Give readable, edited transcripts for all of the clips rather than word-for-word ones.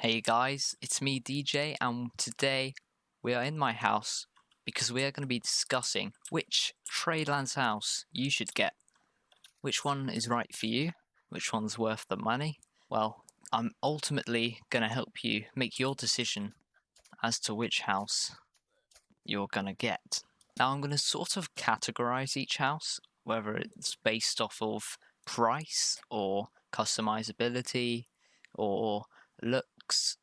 Hey guys, it's me DJ, and today we are in my house because we are going to be discussing which Tradelands house you should get. Which one is right for you? Which one's worth the money? Well, I'm ultimately going to help you make your decision as to which house you're going to get. Now, I'm going to sort of categorize each house, whether it's based off of price or customizability or looks.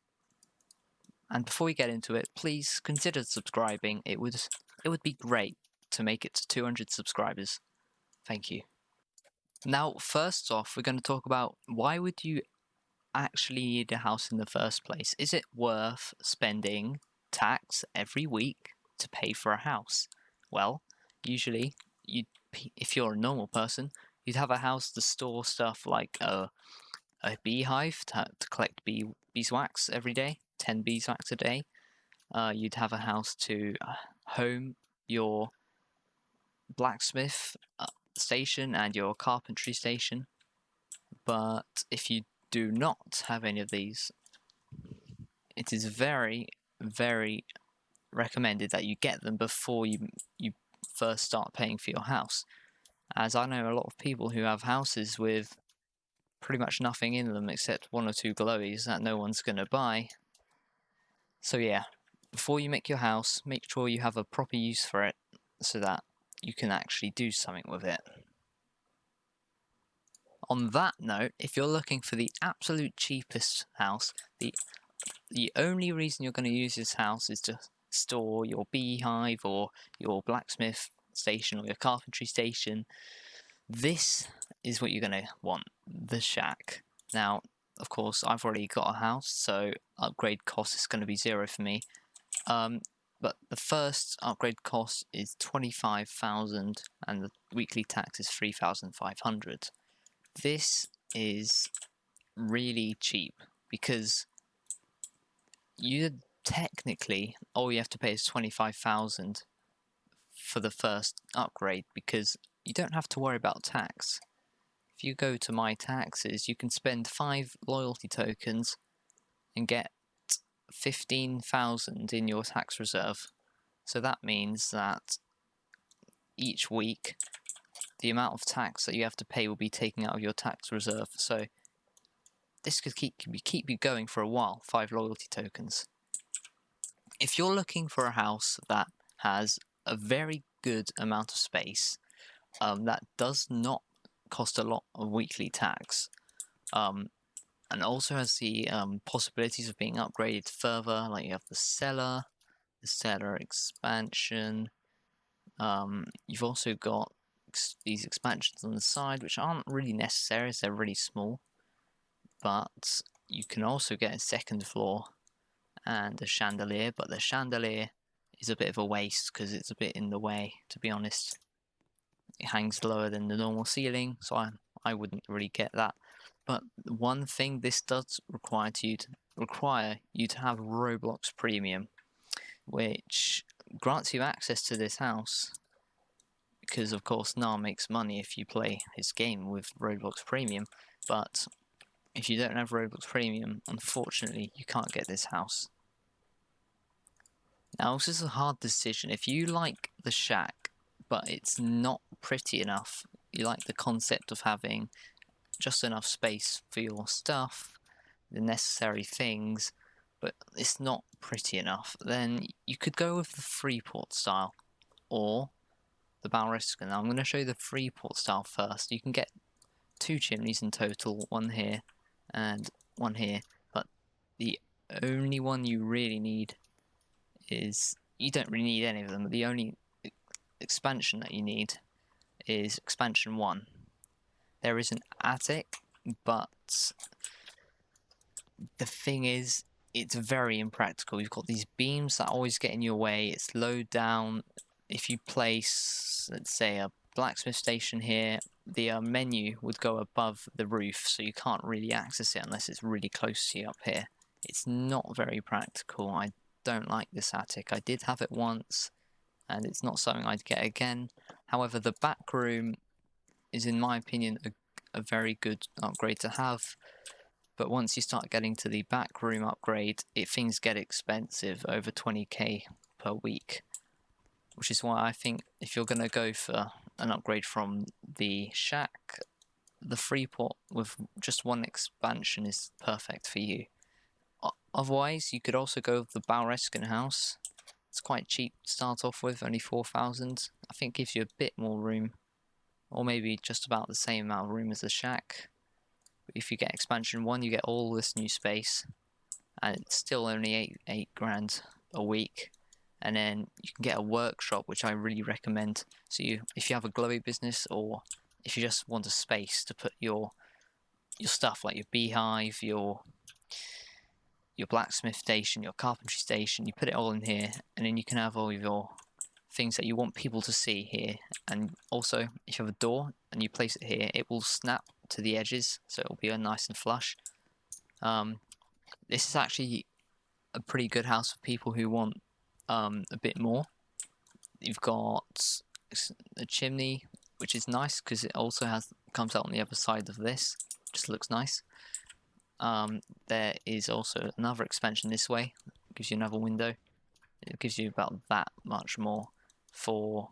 And before we get into it, please consider subscribing. It would be great to make it to 200 subscribers. Thank you. Now, first off, we're going to talk about why would you actually need a house in the first place? Is it worth spending tax every week to pay for a house? Well, usually, if you're a normal person, you'd have a house to store stuff like a beehive to collect beeswax every day, 10 beeswax a day. You'd have a house to home your blacksmith station and your carpentry station. But if you do not have any of these, it is very, very recommended that you get them before you first start paying for your house. As I know a lot of people who have houses with pretty much nothing in them except one or two glowies that no one's going to buy. So yeah, before you make your house, make sure you have a proper use for it so that you can actually do something with it. On that note, if you're looking for the absolute cheapest house, the only reason you're going to use this house is to store your beehive or your blacksmith station or your carpentry station. This is what you're going to want, the shack. Now, of course, I've already got a house, so upgrade cost is going to be 0 for me. But the first upgrade cost is 25,000 and the weekly tax is 3,500. This is really cheap because technically all you have to pay is 25,000 for the first upgrade because you don't have to worry about tax. If you go to my taxes, you can spend 5 loyalty tokens and get 15,000 in your tax reserve. So that means that each week the amount of tax that you have to pay will be taken out of your tax reserve. So this could keep you going for a while, 5 loyalty tokens. If you're looking for a house that has a very good amount of space, that does not cost a lot of weekly tax, and also has the possibilities of being upgraded further, like you have the cellar expansion. You've also got these expansions on the side, which aren't really necessary as they're really small, but you can also get a second floor and a chandelier, but the chandelier is a bit of a waste because it's a bit in the way, to be honest. It hangs lower than the normal ceiling, so I wouldn't really get that. But one thing this does require you to have Roblox Premium, which grants you access to this house, because of course Nar makes money if you play his game with Roblox Premium, but if you don't have Roblox Premium, unfortunately you can't get this house. Now this is a hard decision. If you like the shack, but it's not pretty enough, you like the concept of having just enough space for your stuff, the necessary things, but it's not pretty enough, then you could go with the Freeport style or the Balrisca. Now I'm going to show you the Freeport style first. You can get 2 chimneys in total, one here and one here, but the only one you really need is, you don't really need any of them, but the only expansion that you need is expansion 1. There is an attic, but the thing is, it's very impractical. You've got these beams that always get in your way, it's low down. If you place, let's say, a blacksmith station here, the menu would go above the roof, so you can't really access it unless it's really close to you up here. It's not very practical. I don't like this attic. I did have it once, and it's not something I'd get again. However, the back room is, in my opinion, a very good upgrade to have. But once you start getting to the back room upgrade, things get expensive, over 20k per week. Which is why I think if you're going to go for an upgrade from the shack, the Freeport with just one expansion is perfect for you. Otherwise, you could also go with the Birkeland House. It's quite cheap to start off with, only 4,000. I think gives you a bit more room, or maybe just about the same amount of room as the shack. But if you get expansion 1, you get all this new space, and it's still only 8 grand a week. And then you can get a workshop, which I really recommend. So if you have a glowy business, or if you just want a space to put your stuff, like your beehive, your blacksmith station, your carpentry station, you put it all in here, and then you can have all of your things that you want people to see here. And also, if you have a door and you place it here, it will snap to the edges, so it will be nice and flush. This is actually a pretty good house for people who want a bit more. You've got a chimney, which is nice because it also comes out on the other side of this. Just looks nice. There is also another expansion this way. It gives you another window. It gives you about that much more for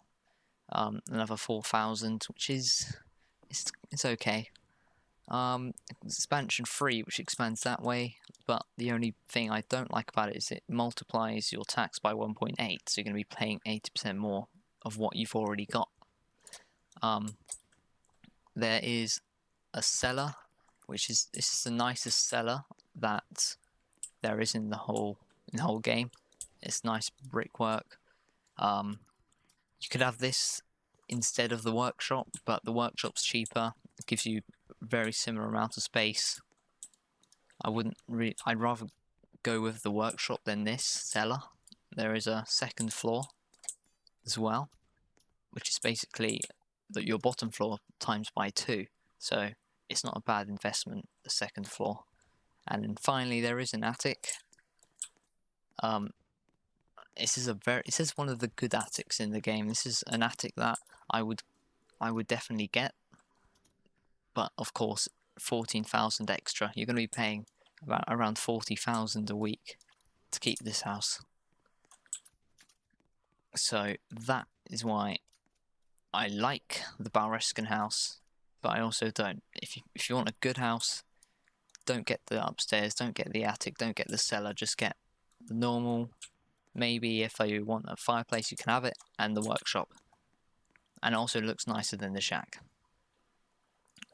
another 4,000, which is it's okay. Expansion 3, which expands that way, but the only thing I don't like about it is it multiplies your tax by 1.8, so you're going to be paying 80% more of what you've already got. There is a cellar, this is the nicest cellar that there is in the whole game. It's nice brickwork. You could have this instead of the workshop, but the workshop's cheaper. It gives you very similar amount of space. I'd rather go with the workshop than this cellar. There is a second floor as well, which is basically your bottom floor times by 2. So it's not a bad investment, the second floor. And then finally there is an attic. This is one of the good attics in the game. This is an attic that I would definitely get. But of course, 14,000 extra. You're going to be paying around 40,000 a week to keep this house. So that is why I like the Birkeland House, but I also don't. If you want a good house, don't get the upstairs, don't get the attic, don't get the cellar. Just get the normal. Maybe if you want a fireplace, you can have it, and the workshop. And it also looks nicer than the shack.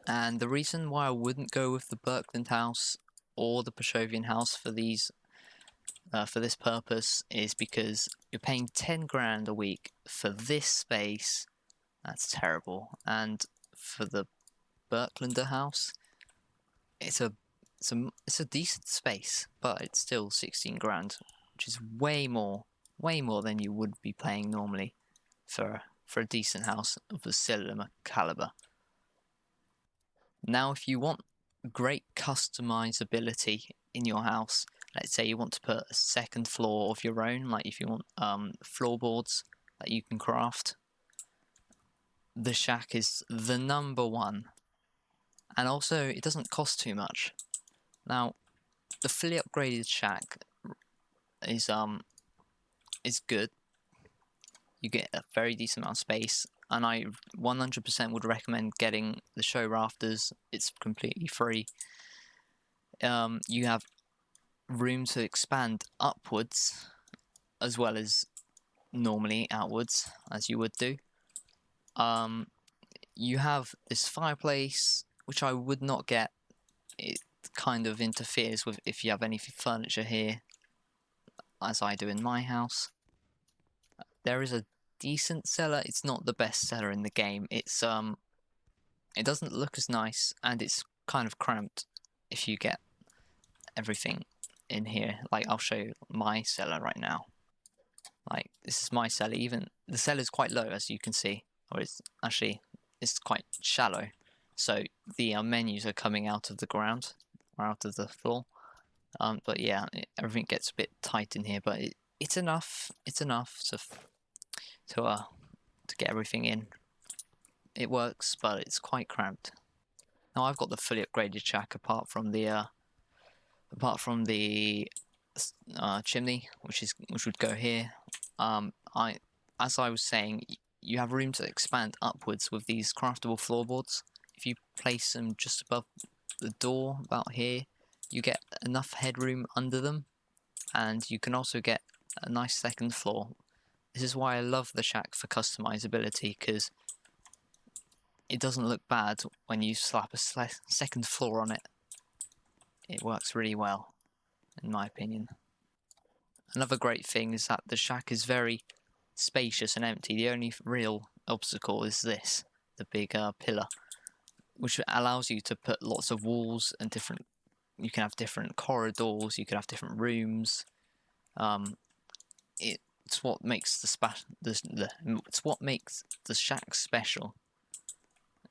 And the reason why I wouldn't go with the Birkeland House or the Birkeland House for this purpose is because you're paying 10 grand a week for this space. That's terrible. And for the Birkelander House, it's a decent space, but it's still 16 grand, which is way more than you would be paying normally for a decent house of a similar caliber. Now, if you want great customizability in your house, let's say you want to put a second floor of your own, like if you want floorboards that you can craft, the shack is the number one. And also, it doesn't cost too much. Now, the fully upgraded shack is good. You get a very decent amount of space, and I 100% would recommend getting the show rafters. It's completely free. You have room to expand upwards as well as normally outwards, as you would do. You have this fireplace, which I would not get. It kind of interferes with if you have any furniture here, as I do in my house. There is a decent cellar. It's not the best cellar in the game. It's it doesn't look as nice, and it's kind of cramped if you get everything in here. Like, I'll show you my cellar right now. Like, this is my cellar. Even the cellar is quite low, as you can see, or it's quite shallow. So the menus are coming out of the ground or out of the floor. But yeah, everything gets a bit tight in here. But it's enough. It's enough to get everything in. It works, but it's quite cramped. Now, I've got the fully upgraded shack apart from the apart from the chimney, which would go here. As I was saying, you have room to expand upwards with these craftable floorboards. If you place them just above the door, about here, you get enough headroom under them, and you can also get a nice second floor. This is why I love the shack for customizability, because it doesn't look bad when you slap a second floor on it. It works really well, in my opinion. Another great thing is that the shack is very spacious and empty. The only real obstacle is this, the big pillar, which allows you to put lots of walls and you can have different corridors, you can have different rooms. It's what makes it's what makes the shack special.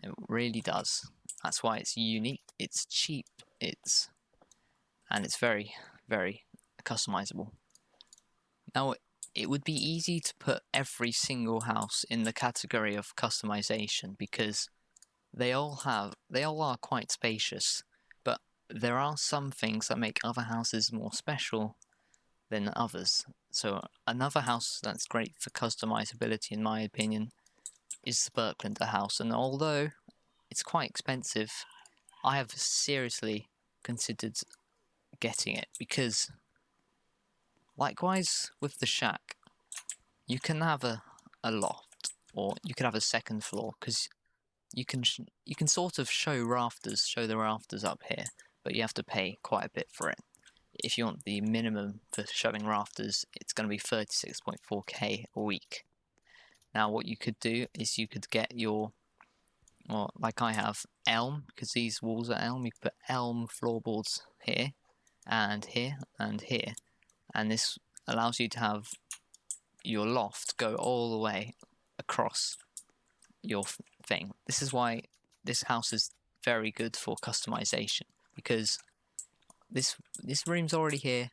It really does. That's why it's unique, it's cheap, and it's very, very customizable. Now, it would be easy to put every single house in the category of customization because they all are quite spacious, but there are some things that make other houses more special than others. So another house that's great for customizability, in my opinion, is the Birkelander House, and although it's quite expensive, I have seriously considered getting it because, likewise with the shack, you can have a loft, or you could have a second floor, because you can sort of show the rafters up here, but you have to pay quite a bit for it. If you want the minimum for showing rafters, it's going to be 36.4k a week. Now what you could do is you could get like I have, elm, because these walls are elm. You could put elm floorboards here, and here, and here, and this allows you to have your loft go all the way across your thing. This is why this house is very good for customization, because this room's already here,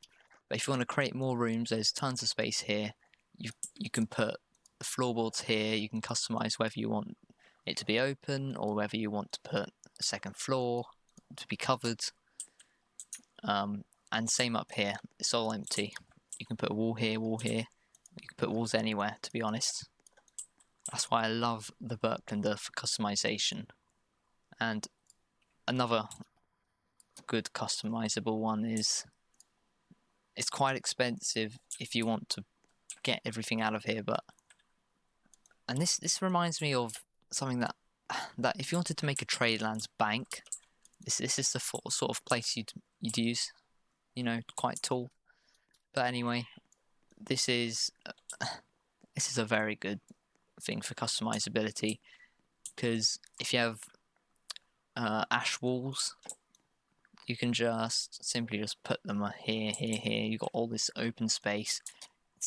but if you want to create more rooms, there's tons of space here. You can put the floorboards here. You can customize whether you want it to be open or whether you want to put a second floor to be covered. And same up here, it's all empty. You can put a wall here, wall here. You can put walls anywhere, to be honest. That's why I love the Birkelander for customization. And another good customizable one is, it's quite expensive if you want to get everything out of here, and this reminds me of something that if you wanted to make a Tradelands bank, this is the sort of place you'd use, quite tall. But anyway, this is a very good thing for customizability, because if you have ash walls, you can just simply put them here, here, here. You've got all this open space.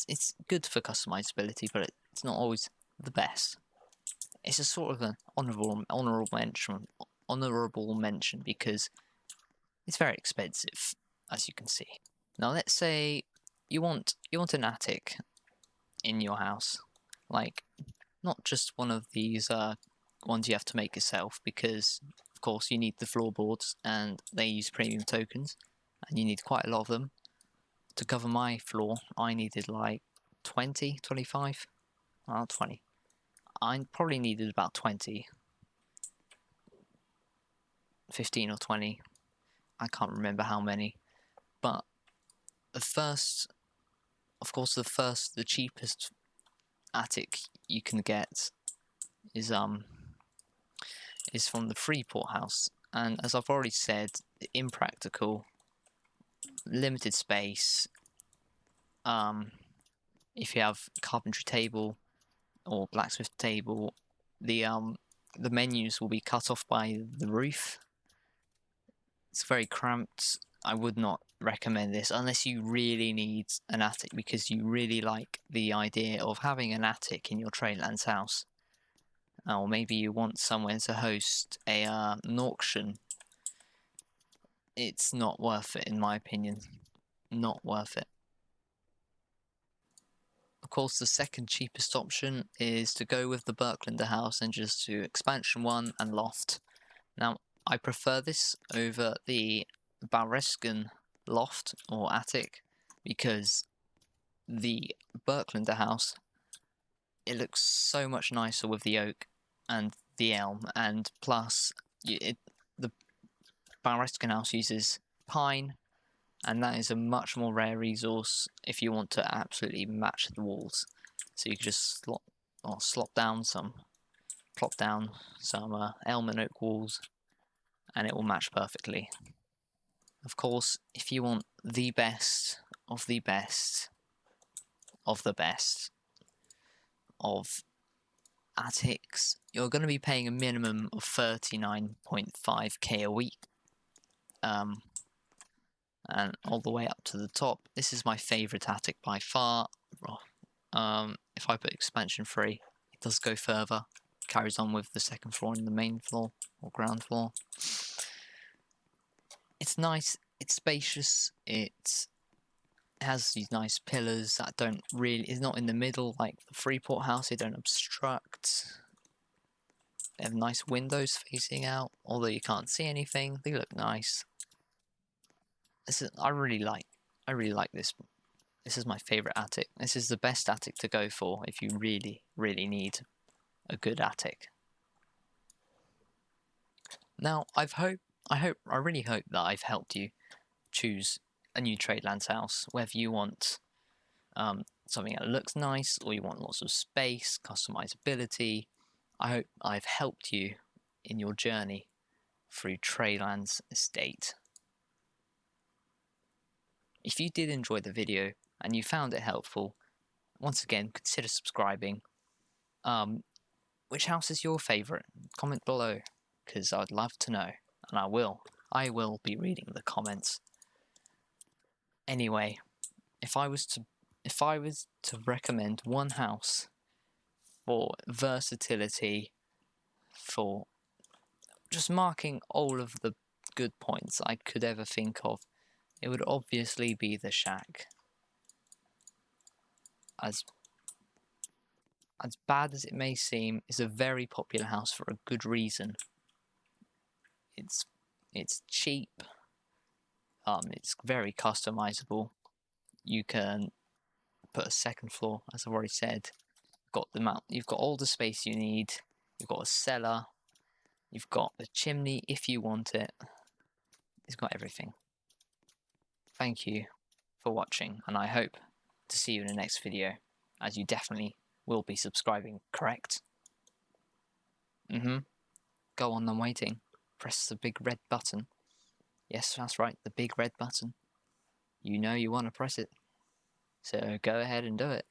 It's good for customizability, but it's not always the best. It's a sort of an honorable mention because it's very expensive, as you can see. Now let's say you want an attic in your house, like not just one of these ones you have to make yourself, because of course you need the floorboards and they use premium tokens, and you need quite a lot of them. To cover my floor, I needed like 20, 25, 20. I probably needed about 20, 15 or 20. I can't remember how many. But the cheapest attic you can get is from the Freeport House. And as I've already said, impractical, limited space. If you have carpentry table or blacksmith table, the menus will be cut off by the roof. It's very cramped. I would not recommend this unless you really need an attic, because you really like the idea of having an attic in your Tradelands house. Or maybe you want somewhere to host an auction. It's not worth it, in my opinion. Not worth it. Of course, the second cheapest option is to go with the Birkelander House and just do expansion 1 and loft. Now, I prefer this over the Birkeland loft or attic, because the Birkelander House, it looks so much nicer with the oak and the elm, and plus the Birkeland House uses pine, and that is a much more rare resource if you want to absolutely match the walls. So you can just plop down some elm and oak walls, and it will match perfectly. Of course, if you want the best of the best of the best of attics, you're going to be paying a minimum of 39.5k a week, and all the way up to the top. This is my favourite attic by far. If I put expansion free, it does go further. Carries on with the second floor and the main floor or ground floor. It's nice. It's spacious. It has these nice pillars that it's not in the middle like the Freeport house. They don't obstruct. They have nice windows facing out, although you can't see anything. They look nice. I really like this. This is my favourite attic. This is the best attic to go for if you really, really need a good attic. Now, I really hope that I've helped you choose a new Tradelands house, whether you want something that looks nice or you want lots of space, customizability. I hope I've helped you in your journey through Tradelands Estate. If you did enjoy the video and you found it helpful, once again, consider subscribing. Which house is your favourite? Comment below, because I'd love to know, and I will be reading the comments. Anyway, if I was to recommend one house for versatility, for just marking all of the good points I could ever think of, it would obviously be the shack. As bad as it may seem, it's a very popular house for a good reason. It's cheap. It's very customizable. You can put a second floor, as I've already said. You've got all the space you need. You've got a cellar. You've got a chimney if you want it. It's got everything. Thank you for watching, and I hope to see you in the next video, as you definitely will be subscribing, correct? Go on, I'm waiting. Press the big red button. Yes, that's right, the big red button. You know you want to press it. So go ahead and do it.